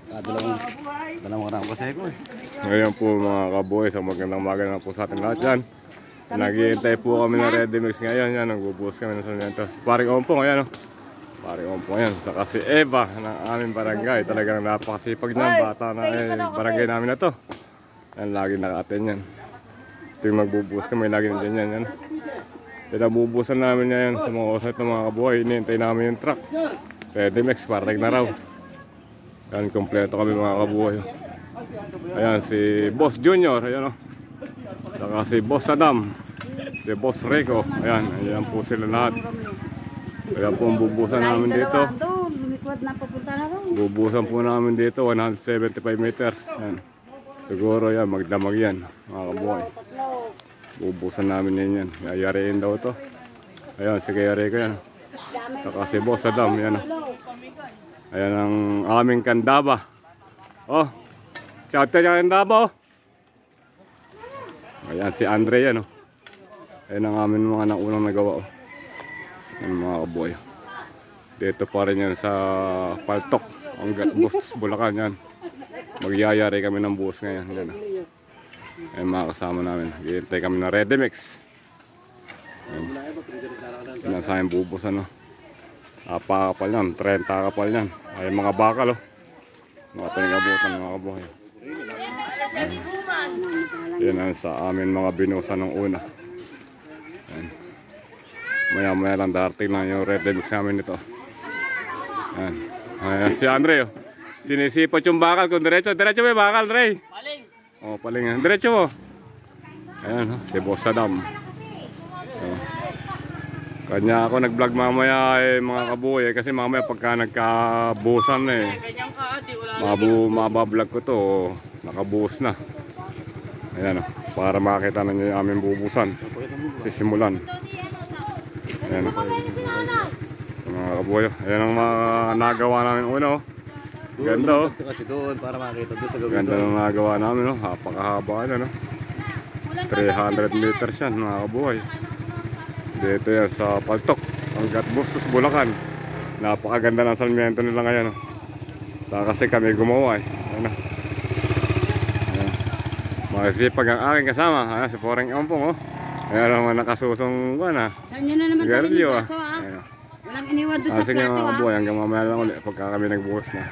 Dalawang karang paseko. Ngayon po mga kaboy, sa magandang umaga na po sa ating lahat dyan. Naghihintay po kami ng ready mix ngayon. Yan, nagbubuhos kami ng sunento. Paring Ompong, ayan o. Paring Ompong, ayan. Saka si Eva ng aming barangay. Talagang napakasipag niyan. Bata na barangay namin na to. Yan, lagi naka-attend yan. Ito yung magbubuhos kami, lagi nandiyan yan. Yan. Pinabubusan namin yan sa mga osat ng mga kabuhay. Hinihintay namin yung truck. Ready mix, parating na raw. Yan, kompleto kami mga kabuhay. Ayan, si Boss Junior, ayan o. Saka si Boss Adam, si Boss Rico. Ayan, ayan po sila lahat. Ayan po ang bubusan namin dito. Bubusan po namin dito, 175 meters. Ayan. Siguro yan, magdamag yan, mga kabuhay. Bubusan namin yan. Yayariin daw ito. Ayan, sige yari ko yan. Saka si Boss Adam, ayan o. Ayan ang aming kandaba. Oh, shout out yung kandaba oh. Ayan si Andre yan oh. Ayan ang aming mga naunang nagawa oh. Ayan mga kaboy. Dito pa rin yan sa Paltok. Ang Bustos Bulacan yan. Magyayari kami ng buhos ngayon. Ayan, oh. Ayan mga kasama namin. Hihintay kami ng ready mix. Ayan ang sa amin bubusan oh. Kapal yan, 30 kapal yan. Ay mga bakal oh. Mga tingabutan mga kabuhay. Yan ang sa amin mga binusa ng una. Maya maya lang darating na yung ready mix namin nito. Yan. Ayan si Andre oh. Sinisipot yung bakal kung diretso. Diretso ba yung bakal, Ray? Paling. Oh, paling yan. Diretso mo. Ayan oh. Si Boss Adam. Kanya ako nag-vlog mamaya mga kabuhay kasi mamaya pagka nagkabusan na mabablog ko to nakabuhos na. Ayan o, para makakita na nyo yung aming bubusan. Sisimulan. Ayan o. Mga kabuhay, ayan ang mga nagawa namin una o. Ganda o. Ganda ang nagawa namin o. Napakahaba yan o. 300 meters yan mga kabuhay. Dito yan sa Paltok, hanggat Bustos Bulacan. Napakaganda ng salmiento nila ngayon. Kasi kami gumawa eh. Ano? Masipag ang aking kasama. Si Paring Ompong oh. Ayan naman nakasusong buwan ha. Saan nyo na naman tayo yung kaso ha? Walang iniwan doon sa plato ha. Sige mga kabuhay, hanggang mamaya lang ulit pagka kami nagbuhos na.